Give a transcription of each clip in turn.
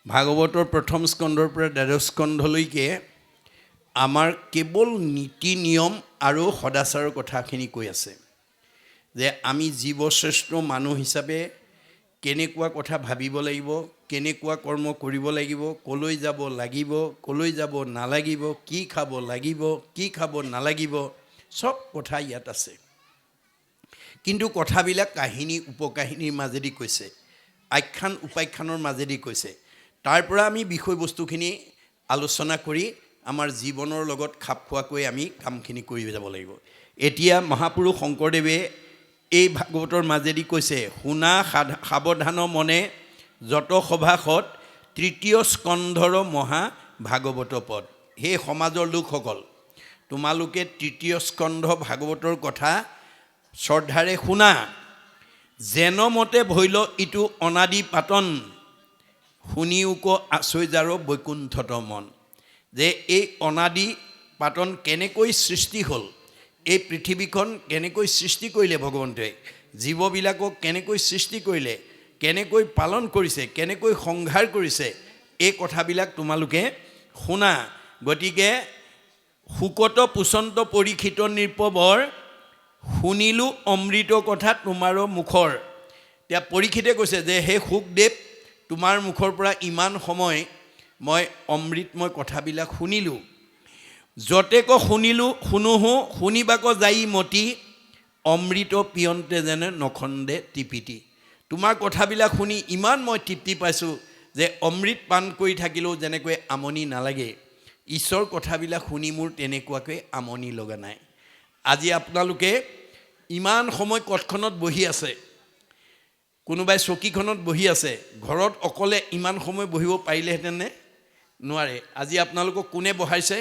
ভাগৱতৰ প্ৰথম স্কন্ধৰ পৰা দ্বাদশ স্কন্ধলৈকে আমাৰ কেৱল নীতি নিয়ম আৰু সদাচাৰৰ কথাখিনি কৈ আছে যে আমি জীৱশ্ৰেষ্ঠ মানুহ হিচাপে কেনেকুৱা কথা ভাবিব লাগিব, কেনেকুৱা কৰ্ম কৰিব লাগিব, কলৈ যাব লাগিব, কলৈ যাব নালাগিব, কি খাব লাগিব, কি খাব নালাগিব, সব কথা ইয়াত আছে। কিন্তু কথাবিলাক কাহিনী উপকাহিনীৰ মাজেদি কৈছে, আখ্যান উপাখ্যানৰ মাজেদি কৈছে। তাৰ পৰা আমি বিষয়বস্তুখিনি আলোচনা কৰি আমাৰ জীৱনৰ লগত খাপ খোৱাকৈ আমি কামখিনি কৰি যাব লাগিব। এতিয়া মহাপুৰুষ শংকৰদেৱে এই ভাগৱতৰ মাজেদি কৈছে, শুনা সাৱধান মনে যত সভাসত তৃতীয় স্কন্ধৰ মহা ভাগৱত পদ। সেই সমাজৰ লোকসকল, তোমালোকে তৃতীয় স্কন্ধ ভাগৱতৰ কথা শ্ৰদ্ধাৰে শুনা। যেন মতে ভৈল ইটো অনাদি পাতন, শুনিওক আচৰ্যাৰ বৈকুণ্ঠত মন। যে এই অনাদি পাতন কেনেকৈ সৃষ্টি হ'ল, এই পৃথিৱীখন কেনেকৈ সৃষ্টি কৰিলে ভগৱন্তই, জীৱবিলাকক কেনেকৈ সৃষ্টি কৰিলে, কেনেকৈ পালন কৰিছে, কেনেকৈ সংহাৰ কৰিছে, এই কথাবিলাক তোমালোকে শুনা। গতিকে শুকত পুচন্ত পৰীক্ষিত নিৰ্পবৰ, শুনিলোঁ অমৃত কথা তোমাৰো মুখৰ। এতিয়া পৰীক্ষিতে কৈছে যে হে শুকদেৱ, তোমাৰ মুখৰ পৰা ইমান সময় মই অমৃতময় কথাবিলাক শুনিলোঁ। যতেক শুনিলোঁ শুনোহো শুনিবাক যাই মতি, অমৃত পিয়ন্তে যেনে নখন্দে টিপিটি। তোমাৰ কথাবিলাক শুনি ইমান মই তৃপ্তি পাইছোঁ যে অমৃত পান কৰি থাকিলেও যেনেকৈ আমনি নালাগে, ঈশ্বৰৰ কথাবিলাক শুনি মোৰ তেনেকুৱাকৈ আমনি লগা নাই। আজি আপোনালোকে ইমান সময় কঠখনত বহি আছে, কোনোবাই চকীখনত বহি আছে, ঘৰত অকলে ইমান সময় বহিব পাৰিলেহেঁতেনে? নোৱাৰে। আজি আপোনালোকক কোনে বহাইছে?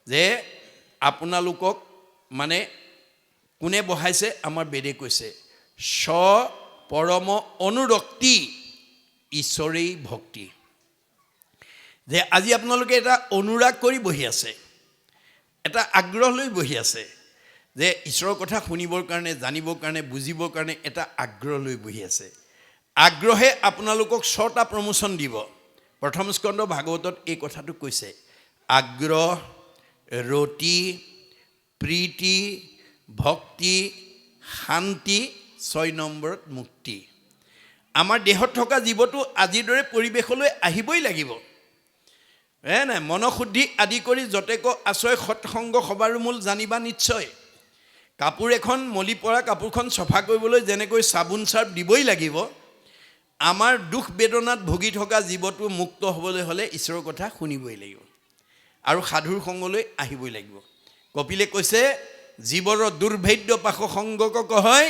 যে আপোনালোকক মানে কোনে বহাইছে? আমাৰ বেদে কৈছে, স্ব পৰম অনুৰক্তি ঈশ্বৰেই ভক্তি। যে আজি আপোনালোকে এটা অনুৰাগ কৰি বহি আছে, এটা আগ্ৰহ লৈ বহি আছে, যে ঈশ্বৰৰ কথা শুনিবৰ কাৰণে, জানিবৰ কাৰণে, বুজিবৰ কাৰণে এটা আগ্ৰহ লৈ বহি আছে। আগ্ৰহে আপোনালোকক 6টা প্ৰমোচন দিব। প্ৰথম স্কন্ধ ভাগৱতত এই কথাটো কৈছে, আগ্ৰহ, ৰতি, প্ৰীতি, ভক্তি, শান্তি, 6 নম্বৰত মুক্তি। আমাৰ দেহত থকা জীৱটো আজিৰ দৰে পৰিৱেশলৈ আহিবই লাগিব। নাই মনশুদ্ধি আদি কৰি যতেক আশ্ৰয় সৎসংগ সবাৰো মূল জানিবা নিশ্চয়। কাপোৰ এখন মলি পৰা কাপোৰখন চফা কৰিবলৈ যেনেকৈ চাবোন চাৰ্ফ দিবই লাগিব, আমাৰ দুখ বেদনাত ভুগি থকা জীৱটো মুক্ত হ'বলৈ হ'লে ঈশ্বৰৰ কথা শুনিবই লাগিব আৰু সাধুৰ সংগলৈ আহিবই লাগিব। কপিলে কৈছে, জীৱৰ দুৰ্ভেদ্য পাশ সংগক কহয়,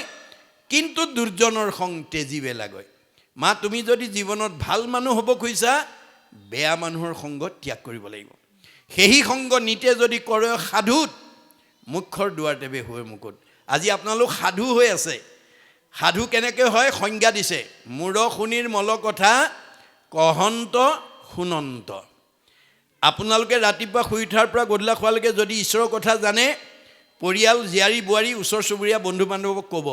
কিন্তু দুৰ্জনৰ সং তেজিবে লাগয়। মা, তুমি যদি জীৱনত ভাল মানুহ হ'ব খুজিছা, বেয়া মানুহৰ সংগ ত্যাগ কৰিব লাগিব। সেই সংগ নিতে যদি কৰে সাধুত, মুখৰ দুৱাৰ তেবে হৈ মুকুট। আজি আপোনালোক সাধু হৈ আছে। সাধু কেনেকৈ হয় সংজ্ঞা দিছে, মূৰ শুনিৰ মল কথা কহন্ত শুনন্ত। আপোনালোকে ৰাতিপুৱা শুই উঠাৰ পৰা গধূলা খোৱালৈকে যদি ঈশ্বৰৰ কথা জানে, পৰিয়াল, জীয়াৰী বোৱাৰী, ওচৰ চুবুৰীয়া, বন্ধু বান্ধৱক ক'ব।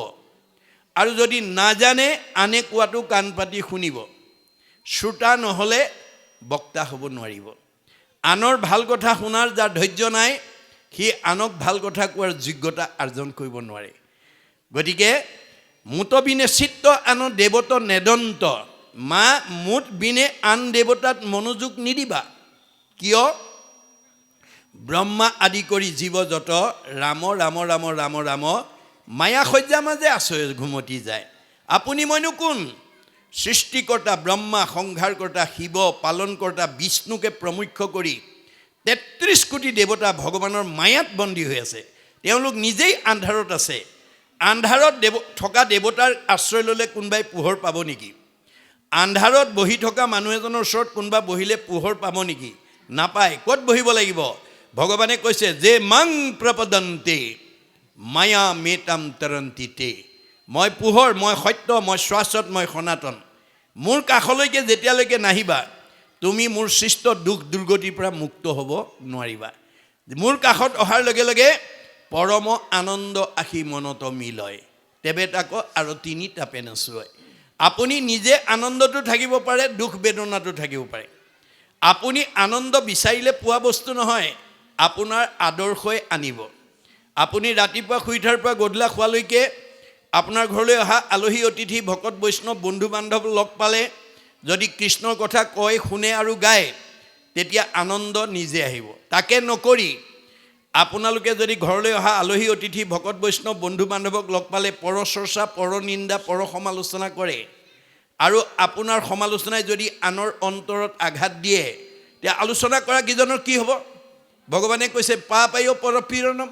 আৰু যদি নাজানে, আনে কোৱাটো কাণ পাতি শুনিব। শ্ৰোতা নহ'লে বক্তা হ'ব নোৱাৰিব। আনৰ ভাল কথা শুনাৰ যাৰ ধৈৰ্য নাই, সি আনক ভাল কথা কোৱাৰ যোগ্যতা অৰ্জন কৰিব নোৱাৰে। গতিকে মুত বিনে চিত্ত আন দেৱত নেদন্ত, মা মুত বিনে আন দেৱতাত মনোযোগ নিদিবা। কিয়? ব্ৰহ্মা আদি কৰি জীৱ যত, ৰাম ৰাম ৰাম ৰাম ৰাম, মায়া সজ্যা মাজে আচয় ঘুমতি যায়। আপুনি মইনো কোন? সৃষ্টিকৰ্তা ব্ৰহ্মা, সংহাৰকৰ্তা শিৱ, পালনকৰ্তা বিষ্ণুকে প্ৰমুখ্য কৰি 33 কোটি দেৱতা ভগৱানৰ মায়াত বন্দী হৈ আছে। তেওঁলোক নিজেই আন্ধাৰত আছে। আন্ধাৰত থকা দেৱতাৰ আশ্ৰয় ল'লে কোনোবাই পোহৰ পাব নেকি? আন্ধাৰত বহি থকা মানুহ এজনৰ ওচৰত কোনোবা বহিলে পোহৰ পাব নেকি? নাপায়। ক'ত বহিব লাগিব? ভগৱানে কৈছে, যে মাং প্ৰপদন্তে মায়া মেতাম তৰন্তিতে। মই পোহৰ, মই সত্য, মই শাশ্বত, মই সনাতন। মোৰ কাষলৈকে যেতিয়ালৈকে নাহিবা, তুমি মোৰ সৃষ্ট দুখ দুৰ্গতিৰ পৰা মুক্ত হ'ব নোৱাৰিবা। মোৰ কাষত অহাৰ লগে লগে পৰম আনন্দ আহি মনত মিলয়, তেবে তাক আৰু 3 তাপে নচুৱায়। আপুনি নিজে আনন্দটো থাকিব পাৰে, দুখ বেদনাটো থাকিব পাৰে। আপুনি আনন্দ বিচাৰিলে পোৱা বস্তু নহয়, আপোনাৰ আদৰ্শই আনিব। আপুনি ৰাতিপুৱা শুই উঠাৰ পৰা গধূলা খোৱালৈকে আপোনাৰ ঘৰলৈ অহা আলহী অতিথি ভকত বৈষ্ণৱ বন্ধু বান্ধৱ লগ পালে যদি কৃষ্ণৰ কথা কয়, শুনে আৰু গায়, তেতিয়া আনন্দ নিজে আহিব। তাকে নকৰি আপোনালোকে যদি ঘৰলৈ অহা আলহী অতিথি ভকত বৈষ্ণৱ বন্ধু বান্ধৱক লগ পালে পৰচৰ্চা, পৰনিন্দা, পৰ সমালোচনা কৰে আৰু আপোনাৰ সমালোচনাই যদি আনৰ অন্তৰত আঘাত দিয়ে, তেতিয়া আলোচনা কৰা কেইজনৰ কি হ'ব? ভগৱানে কৈছে পাপায়ো পৰপীড়নম।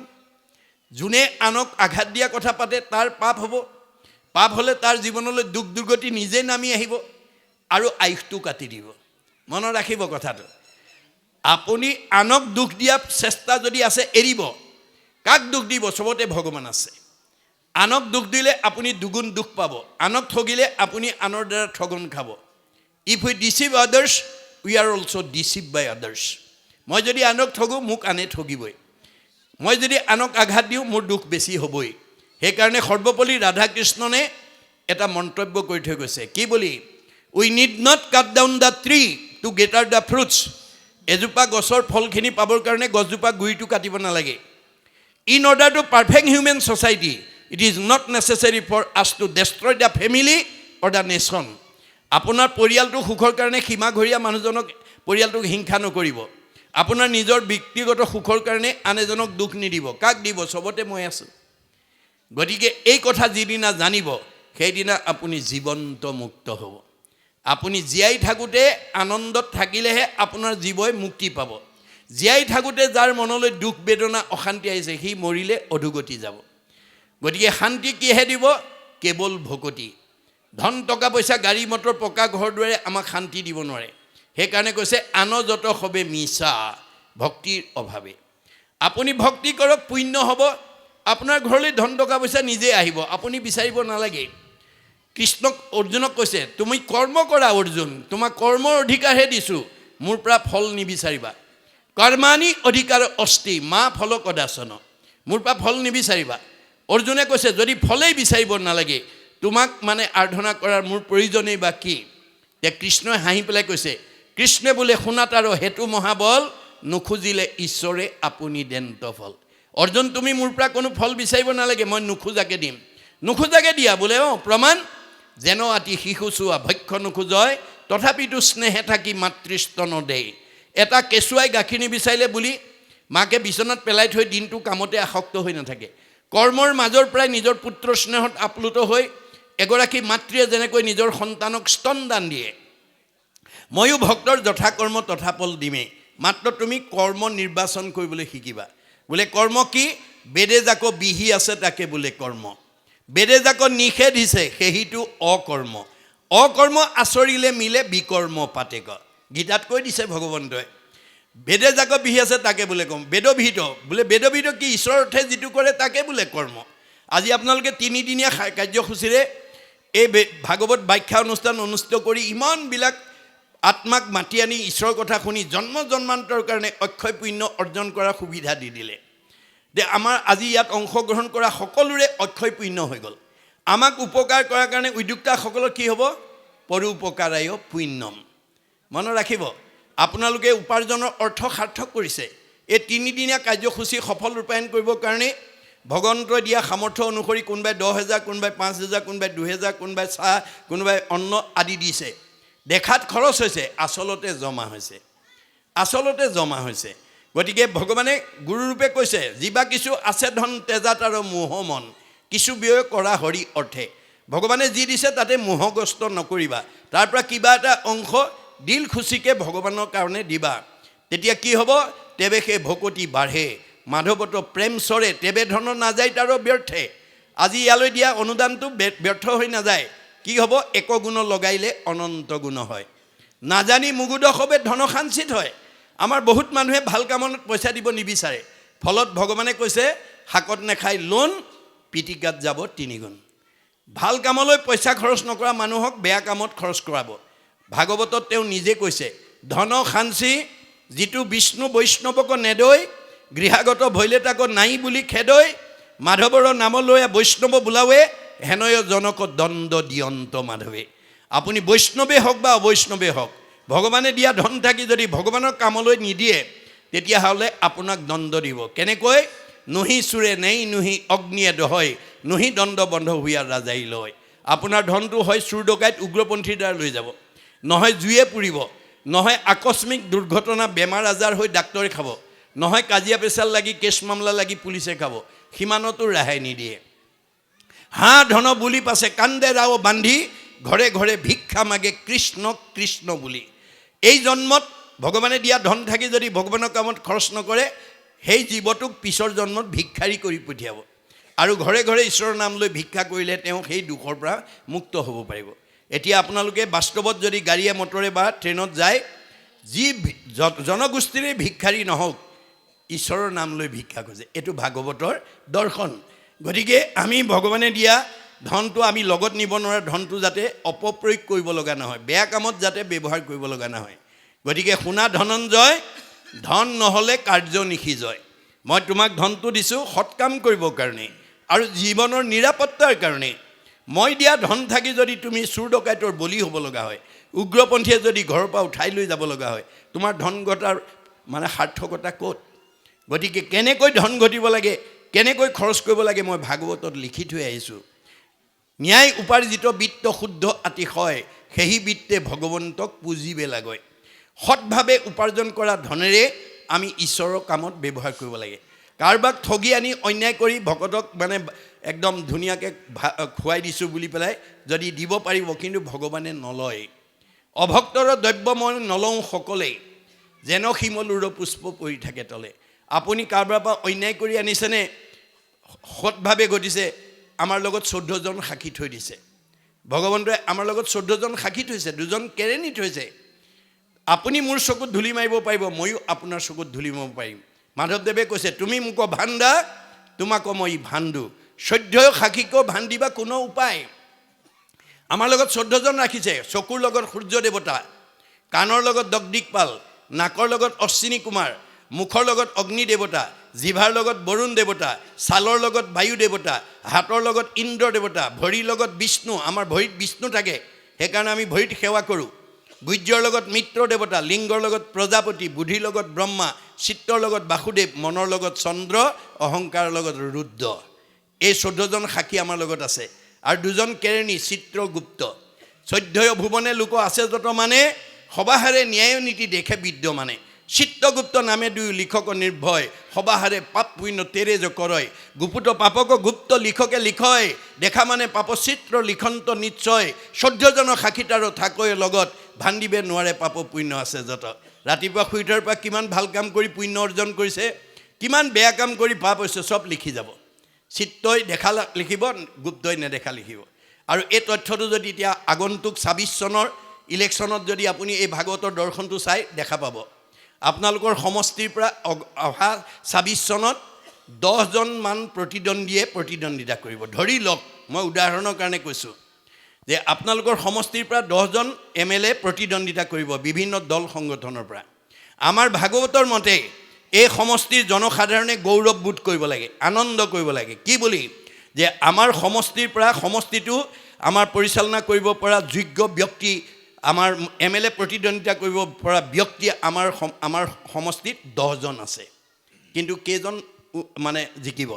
যোনে আনক আঘাত দিয়া কথা পাতে তাৰ পাপ হ'ব। পাপ হ'লে তাৰ জীৱনলৈ দুখ দুৰ্গতি নিজে নামি আহিব আৰু আয়ুসটো কাটি দিব। মনত ৰাখিব কথাটো। আপুনি আনক দুখ দিয়া চেষ্টা যদি আছে এৰিব। কাক দুখ দিব? চবতে ভগৱান আছে। আনক দুখ দিলে আপুনি দুগুণ দুখ পাব। আনক ঠগিলে আপুনি আনৰ দ্বাৰা ঠগন খাব। If we deceive others we are also' deceive by others. মই যদি আনক ঠগোঁ, মোক আনে ঠগিবই। মই যদি আনক আঘাত দিওঁ, মোৰ দুখ বেছি হ'বই। সেইকাৰণে সৰ্বপল্লী ৰাধাকৃষ্ণনে এটা মন্তব্য কৰি থৈ গৈছে, কি বুলি? We need not cut down the tree to gather the fruits. এজোপা গছৰ ফলখিনি পাবৰ কাৰণে গছজোপা গুৰিটো কাটিব নালাগে। In order to perfect human society it is not necessary for us to destroy the family or the nation. আপোনাৰ পৰিয়ালটো সুখৰ কাৰণে সীমাঘৰীয়া মানুহজনক পৰিয়ালটোক হিংসা নকৰিব। আপোনাৰ নিজৰ ব্যক্তিগত সুখৰ কাৰণে আন এজনক দুখ নিদিব। কাক দিব? চবতে মই আছোঁ। গতিকে এই কথা যিদিনা জানিব, সেইদিনা আপুনি জীৱন্ত মুক্ত হ'ব। আপুনি জীয়াই থাকোঁতে আনন্দত থাকিলেহে আপোনাৰ জীৱই মুক্তি পাব। জীয়াই থাকোঁতে যাৰ মনলৈ দুখ বেদনা অশান্তি আহিছে, সি মৰিলে অধোগতি যাব। গতিকে শান্তি কিহে দিব? কেৱল ভকতি। ধন টকা পইচা গাড়ী মটৰ পকা ঘৰ দুৱাৰে আমাক শান্তি দিব নোৱাৰে। সেইকাৰণে কৈছে আন যত সবে মিছা ভক্তিৰ অভাৱে। আপুনি ভক্তি কৰক, পুণ্য হ'ব। আপোনাৰ ঘৰলৈ ধন টকা পইচা নিজে আহিব, আপুনি বিচাৰিব নালাগে। কৃষ্ণক অৰ্জুনক কৈছে তুমি কৰ্ম কৰা অৰ্জুন, তোমাক কৰ্মৰ অধিকাৰহে দিছোঁ, মোৰ পৰা ফল নিবিচাৰিবা। কৰ্মাণি অধিকাৰ অস্তি মা ফল কদাচন। মোৰ পৰা ফল নিবিচাৰিবা। অৰ্জুনে কৈছে যদি ফলেই বিচাৰিব নালাগে, তোমাক মানে আৰাধনা কৰাৰ মোৰ প্ৰয়োজনেই বা কি? এতিয়া কৃষ্ণই হাঁহি পেলাই কৈছে, কৃষ্ণে বোলে শুনাত আৰু হেতু মহাবল, নুখুজিলে ঈশ্বৰে আপুনি দেন্ত ফল। অৰ্জুন তুমি মোৰ পৰা কোনো ফল বিচাৰিব নালাগে, মই নোখোজাকে দিম। নোখোজাকে দিয়া বোলে। প্ৰমাণ যেন আতি শিশু চোৱা ভক্ষ নোখোজয়, তথাপিতো স্নেহে থাকি মাতৃস্তন দেই। এটা কেঁচুৱাই গাখীৰ নিবিচাৰিলে বুলি মাকে বিচনাত পেলাই থৈ দিনটো কামতে আসক্ত হৈ নাথাকে। কৰ্মৰ মাজৰ পৰাই নিজৰ পুত্ৰ স্নেহত আপ্লুত হৈ এগৰাকী মাতৃয়ে যেনেকৈ নিজৰ সন্তানক স্তনদান দিয়ে, ময়ো ভক্তৰ যথাকৰ্ম তথাফল দিমেই। মাত্ৰ তুমি কৰ্ম নিৰ্বাচন কৰিবলৈ শিকিবা। বোলে কৰ্ম কি? বেদে যাক বিহি আছে তাকে বোলে কৰ্ম। বেদে যাক নিষেধ দিছে সেইটো অকৰ্ম। অকৰ্ম আচৰিলে মিলে বিকৰ্ম পাতেক। গীতাত কৈ দিছে ভগৱন্তই। বেদে যাক বিহি আছে তাকে বোলে কৰ্ম। বেদবিহিত বোলে, বেদবিহিত কি? ঈশ্বৰৰ অৰ্থে যিটো কৰে তাকে বোলে কৰ্ম। আজি আপোনালোকে তিনিদিনীয়া কাৰ্যসূচীৰে এই ভাগৱত ব্যাখ্যা অনুষ্ঠান অনুষ্ঠিত কৰি ইমানবিলাক আত্মাক মাতি আনি ঈশ্বৰৰ কথা শুনি জন্ম জন্মান্তৰ কাৰণে অক্ষয় পুণ্য অৰ্জন কৰাৰ সুবিধা দি দিলে। যে আমাৰ আজি ইয়াত অংশগ্ৰহণ কৰা সকলোৰে অক্ষয় পুণ্য হৈ গ'ল। আমাক উপকাৰ কৰাৰ কাৰণে উদ্যোক্তাসকলৰ কি হ'ব? পৰোপকাৰায় পুণ্যম। মনত ৰাখিব, আপোনালোকে উপাৰ্জনৰ অৰ্থ সাৰ্থক কৰিছে। এই তিনিদিনীয়া কাৰ্যসূচী সফল ৰূপায়ণ কৰিবৰ কাৰণে ভগৱন্তই দিয়া সামৰ্থ্য অনুসৰি কোনোবাই 10,000, কোনোবাই 5,000, কোনোবাই 2,000, কোনোবাই চাহ, কোনোবাই অন্ন আদি দিছে। দেখাত খৰচ হৈছে, আচলতে জমা হৈছে। আচলতে জমা হৈছে। গতিকে ভগৱানে গুৰুৰূপে কৈছে, যিবা কিছু আছে ধন তেজাত আৰু মোহ মন, কিছু ব্যয় কৰা হৰি অৰ্থে। ভগৱানে যি দিছে তাতে মোহগ্ৰস্ত নকৰিবা। তাৰ পৰা কিবা এটা অংশ দিল খুচিকে ভগৱানৰ কাৰণে দিবা। তেতিয়া কি হ'ব? তেবে সেই ভকতি বাঢ়ে, মাধৱত প্ৰেম চৰে, তেবে ধন নাযায় তাৰ ব্যৰ্থে। আজি ইয়ালৈ দিয়া অনুদানটো ব্যৰ্থ হৈ নাযায়। কি হ'ব? এক গুণ লগাইলে অনন্ত গুণ হয়। নাজানি মুগুদ সবে ধন সাঞ্চিত হয়। আমাৰ বহুত মানুহে ভাল কামত পইচা দিব নিবিচাৰে। ফলত ভগৱানে কৈছে শাকত নেখাই লোন, পিটিকাত যাব 3 গুণ। ভাল কামলৈ পইচা খৰচ নকৰা মানুহক বেয়া কামত খৰচ কৰাব। ভাগৱতত তেওঁ নিজে কৈছে, ধন সাঞ্চি যিটো বিষ্ণু বৈষ্ণৱক নেদৈ, গৃহাগত ভৈলে তাক নাই বুলি খেদৈ, মাধৱৰ নাম লৈ বৈষ্ণৱ বোলাৱে হেনয় জনক দণ্ড দিয়ন্ত মাধৱে। আপুনি বৈষ্ণৱে হওক বা অবৈষ্ণৱে হওক, ভগৱানে দিয়া ধন থাকি যদি ভগৱানৰ কামলৈ নিদিয়ে তেতিয়াহ'লে আপোনাক দণ্ড দিব। কেনেকৈ? নহি চোৰে নেই নহি অগ্নিয়ে দহয়, নহি দণ্ড বন্ধ হুইয়া ৰাজাই লয়। আপোনাৰ ধনটো হয় চোৰ ডকাইত উগ্ৰপন্থীৰ দ্বাৰা লৈ যাব, নহয় জুয়ে পুৰিব, নহয় আকস্মিক দুৰ্ঘটনা বেমাৰ আজাৰ হৈ ডাক্তৰে খাব, নহয় কাজিয়া পেচাল লাগি কেছ মামলা লাগি পুলিচে খাব, সিমানতো ৰেহাই নিদিয়ে। হাঁ ধন বুলি পাছে কান্দে ৰাও বান্ধি, ঘৰে ঘৰে ভিক্ষা মাগে কৃষ্ণ কৃষ্ণ বুলি। এই জন্মত ভগৱানে দিয়া ধন থাকি যদি ভগৱানৰ কামত খৰচ নকৰে, সেই জীৱটোক পিছৰ জন্মত ভিক্ষাৰী কৰি পঠিয়াব, আৰু ঘৰে ঘৰে ঈশ্বৰৰ নাম লৈ ভিক্ষা কৰিলে তেওঁ সেই দুখৰ পৰা মুক্ত হ'ব পাৰিব। এতিয়া আপোনালোকে বাস্তৱত যদি গাড়ীয়ে মটৰে বা ট্ৰেইনত যায়, যি জনগোষ্ঠীৰে ভিক্ষাৰী নহওক ঈশ্বৰৰ নাম লৈ ভিক্ষা খোজে। এইটো ভাগৱতৰ দৰ্শন। গতিকে আমি ভগৱানে দিয়া ধনটো আমি লগত নিব নোৱাৰা ধনটো যাতে অপপ্ৰয়োগ কৰিব লগা নহয়, বেয়া কামত যাতে ব্যৱহাৰ কৰিব লগা নহয়। গতিকে শুনা ধনঞ্জয়, ধন নহ'লে কাৰ্য নিশিজয়। মই তোমাক ধনটো দিছোঁ সৎকাম কৰিবৰ কাৰণে আৰু জীৱনৰ নিৰাপত্তাৰ কাৰণে। মই দিয়া ধন থাকি যদি তুমি চোৰ ডকাইতৰ বলি হ'ব লগা হয়, উগ্ৰপন্থীয়ে যদি ঘৰৰ পৰা উঠাই লৈ যাব লগা হয়, তোমাৰ ধন ঘটাৰ মানে সাৰ্থকতা ক'ত? গতিকে কেনেকৈ ধন ঘটিব লাগে, কেনেকৈ খৰচ কৰিব লাগে, মই ভাগৱতত লিখি থৈ আহিছোঁ। ন্যায় উপাৰ্জিত বিত্ত শুদ্ধ আতিশয়, সেই বিত্তে ভগৱন্তক পুজিবে লাগয়। সৎভাৱে উপাৰ্জন কৰা ধনেৰে আমি ঈশ্বৰৰ কামত ব্যৱহাৰ কৰিব লাগে। কাৰোবাক ঠগি আনি অন্যায় কৰি ভকতক মানে একদম ধুনীয়াকৈ খুৱাই দিছোঁ বুলি পেলাই যদি দিব পাৰিব, কিন্তু ভগৱানে নলয়। অভক্তৰ দ্ৰব্য মই নলওঁ সকলেই, যেন শিমলুৰ পুষ্প পৰি থাকে তলে। আপুনি কাৰোবাৰ পৰা অন্যায় কৰি আনিছেনে? সৎভাৱে ঘটিছে? আমাৰ লগত 14 জন সাক্ষী থৈ দিছে। ভগৱন্তই আমাৰ লগত 14 জন সাক্ষী থৈছে, 2 জন কেৰেণী থৈছে। আপুনি মোৰ চকুত ধূলি মাৰিব পাৰিব, ময়ো আপোনাৰ চকুত ধূলি মাৰিব পাৰিম। মাধৱদেৱে কৈছে, তুমি মোক ভাণ্ডা তোমাক মই ভাণ্ডু, 14 সাক্ষীক ভাণ্ডিবা কোনো উপায়। আমাৰ লগত 14 জন ৰাখিছে। চকুৰ লগত সূৰ্য দেৱতা, কাণৰ লগত দগদিকপাল, নাকৰ লগত অশ্বিনী কুমাৰ, মুখৰ লগত অগ্নি দেৱতা, জিভাৰ লগত বৰুণ দেৱতা, ছালৰ লগত বায়ু দেৱতা, হাতৰ লগত ইন্দ্ৰ দেৱতা, ভৰিৰ লগত বিষ্ণু। আমাৰ ভৰিত বিষ্ণু থাকে, সেইকাৰণে আমি ভৰিত সেৱা কৰোঁ। গুজ্জৰ লগত মিত্ৰ দেৱতা, লিংগৰ লগত প্ৰজাপতি, বুদ্ধিৰ লগত ব্ৰহ্মা, চিত্ৰৰ লগত বাসুদেৱ, মনৰ লগত চন্দ্ৰ, অহংকাৰৰ লগত ৰুদ্ৰ। এই 14 জন সাক্ষী আমাৰ লগত আছে। আৰু 2 জন কেৰেণী চিত্ৰগুপ্ত। 14 ভুৱনে লোক আছে যত মানে, সবাহাৰে ন্যায় নীতি দেখে বিদ্যমানে। চিত্ৰগুপ্ত নামে 2 লিখক নিৰ্ভয়, সবাহাৰে পাপ পুণ্য তেৰে য কৰয়। গুপুত পাপক গুপ্ত লিখকে লিখয়, দেখা মানে পাপ চিত্ৰ লিখন্ত নিশ্চয়। 14 জন সাক্ষী তাৰো থাকয় লগত, ভাণ্ডিবে নোৱাৰে পাপ পুণ্য আছে যত। ৰাতিপুৱা শুই উঠাৰ পৰা কিমান ভাল কাম কৰি পুণ্য অৰ্জন কৰিছে, কিমান বেয়া কাম কৰি পাপ হৈছে, চব লিখি যাব। চিত্ৰই দেখা লিখিব, গুপ্তই নেদেখা লিখিব। আৰু এই তথ্যটো যদি এতিয়া আগন্তুক 26 চনৰ ইলেকশ্যনত যদি আপুনি এই ভাগৱতৰ দৰ্শনটো চাই দেখা পাব। আপোনালোকৰ সমষ্টিৰ পৰা অহা 26 চনত 10 জনমান প্ৰতিদ্বন্দ্বীয়ে প্ৰতিদ্বন্দ্বিতা কৰিব। ধৰি লওক, মই উদাহৰণৰ কাৰণে কৈছোঁ যে আপোনালোকৰ সমষ্টিৰ পৰা 10 জন MLA প্ৰতিদ্বন্দ্বিতা কৰিব বিভিন্ন দল সংগঠনৰ পৰা। আমাৰ ভাগৱতৰ মতে এই সমষ্টিৰ জনসাধাৰণে গৌৰৱবোধ কৰিব লাগে, আনন্দ কৰিব লাগে। কি বুলি? যে আমাৰ সমষ্টিৰ পৰা, সমষ্টিটো আমাৰ পৰিচালনা কৰিব পৰা যোগ্য ব্যক্তি, আমাৰ MLA প্ৰতিদ্বন্দ্বিতা কৰিব পৰা ব্যক্তি আমাৰ সমষ্টিত 10 জন আছে। কিন্তু কেইজন মানে জিকিব?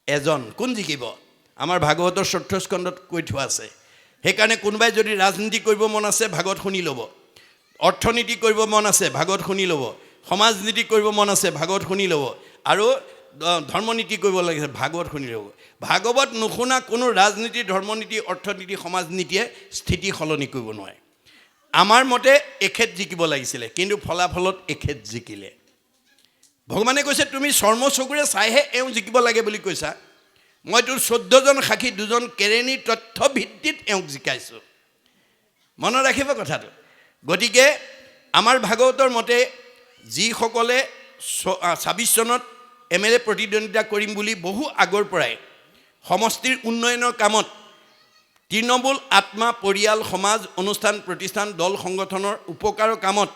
এজন। কোন জিকিব? আমাৰ ভাগৱতৰ 4ৰ্থ স্কন্ধত কৈ থোৱা আছে। সেইকাৰণে কোনোবাই যদি ৰাজনীতি কৰিব মন আছে ভাগৱত শুনি ল'ব, অৰ্থনীতি কৰিব মন আছে ভাগৱত শুনি ল'ব, সমাজনীতি কৰিব মন আছে ভাগৱত শুনি ল'ব, আৰু ধৰ্মনীতি কৰিব লাগিছে ভাগৱত শুনি ল'ব। ভাগৱত নুশুনা কোনো ৰাজনীতি, ধৰ্মনীতি, অৰ্থনীতি, সমাজনীতিয়ে স্থিতি সলনি কৰিব নোৱাৰে। আমাৰ মতে এখেত জিকিব লাগিছিলে, কিন্তু ফলাফলত এখেত জিকিলে। ভগৱানে কৈছে তুমি চৰ্ম চকুৰে চাইহে এওঁ জিকিব লাগে বুলি কৈছা। মইতো 14 জন সাক্ষী, 2 জন কেৰেণীৰ তথ্য ভিত্তিত এওঁক জিকাইছোঁ। মনত ৰাখিব কথাটো। গতিকে আমাৰ ভাগৱতৰ মতে যিসকলে 26 চনত MLA প্ৰতিদ্বন্দ্বিতা কৰিম বুলি বহু আগৰ পৰাই সমষ্টিৰ উন্নয়নৰ কামত তৃণমূল, আত্মা, পৰিয়াল, সমাজ, অনুষ্ঠান, প্ৰতিষ্ঠান, দল সংগঠনৰ উপকাৰৰ কামত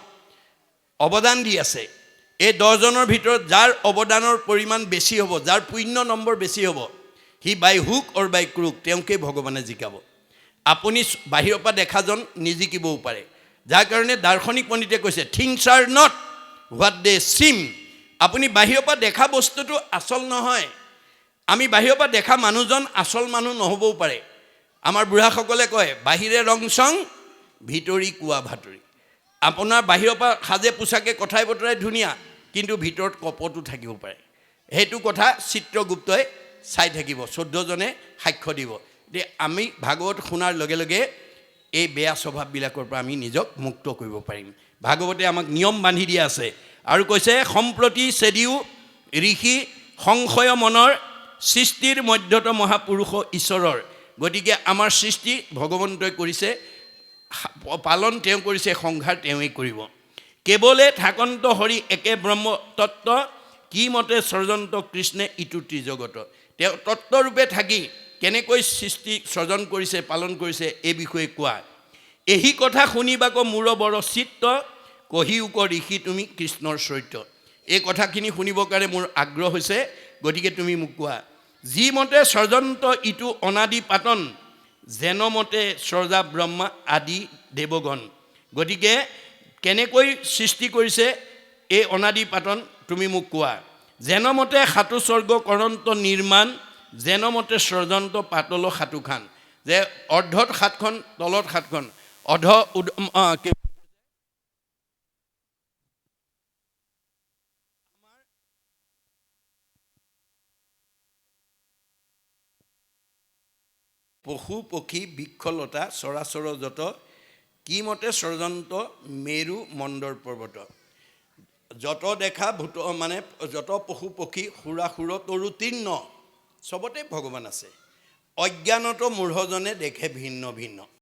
অৱদান দি আছে, এই 10 জনৰ ভিতৰত যাৰ অৱদানৰ পৰিমাণ বেছি হ'ব, যাৰ পুণ্য নম্বৰ বেছি হ'ব, সি বাই হুক অৰ বাই ক্ৰুক তেওঁকে ভগৱানে জিকাব। আপুনি বাহিৰৰ পৰা দেখাজন নিজিকিবও পাৰে যাৰ কাৰণে দাৰ্শনিক পণ্ডিতে কৈছে things are not what they seem আপুনি বাহিৰৰ পৰা দেখা বস্তুটো আচল নহয় আমি বাহিৰৰ পৰা দেখা মানুহজন আচল মানুহ নহ'বও পাৰে আমাৰ বুঢ়াসকলে কয় বাহিৰে ৰং চং ভিতৰি কুৱা ভাতৰি আপোনাৰ বাহিৰৰ পৰা সাজে পোছাকে কথাই বতৰাই ধুনীয়া কিন্তু ভিতৰত কপটো থাকিব পাৰে সেইটো কথা চিত্ৰগুপ্তই চাই থাকিব 14 জনে সাক্ষ্য দিব যে আমি ভাগৱত শুনাৰ লগে লগে এই বেয়া স্বভাৱবিলাকৰ পৰা আমি নিজক মুক্ত কৰিব পাৰিম ভাগৱতে আমাক নিয়ম বান্ধি দিয়া আছে আৰু কৈছে সম্প্ৰতি চেদিও ঋষি সংশয় মনৰ সৃষ্টিৰ মধ্যত মহাপুৰুষ ঈশ্বৰৰ গতিকে আমাৰ সৃষ্টি ভগৱন্তই কৰিছে পালন তেওঁ কৰিছে সংঘাৰ তেওঁই কৰিব কেৱলে থাকন্ত হৰি একে ব্ৰহ্ম তত্ত্ব কি মতে সৃজন্ত কৃষ্ণে ইটো ত্ৰিজগত তেওঁ তত্ত্বৰূপে থাকি কেনেকৈ সৃষ্টি সৃজন কৰিছে পালন কৰিছে এই বিষয়ে কোৱা এই কথা শুনিবাক মূৰ বৰ চিত্ত কহিউক ঋষি তুমি কৃষ্ণৰ চৰিত্ৰ এই কথাখিনি শুনিবৰ কাৰণে মোৰ আগ্ৰহ হৈছে গতিকে তুমি মোক কোৱা যি মতে সৃজন্ত ইটো অনাদি পাতন যেন মতে সৰ্জা ব্ৰহ্মা আদি দেৱগণ গতিকে কেনেকৈ সৃষ্টি কৰিছে এই অনাদি পাতন তুমি মোক কোৱা যেন মতে সাতু স্বৰ্গ কৰন্ত নিৰ্মাণ যেন মতে সৃজন্ত পাতল সাতুখান যে অৰ্ধত সাতখন তলত সাতখন অধ পশু পক্ষী বৃক্ষলতা চৰাচৰ যত কি মতে সৃজন্ত মেৰু মণ্ডৰ পৰ্বত যত দেখা ভূত মানে যত পশু পক্ষী সুৰাসুৰ তৰুতীৰ্ণ চবতে ভগৱান আছে অজ্ঞানত মূঢ়জনে দেখে ভিন্ন ভিন্ন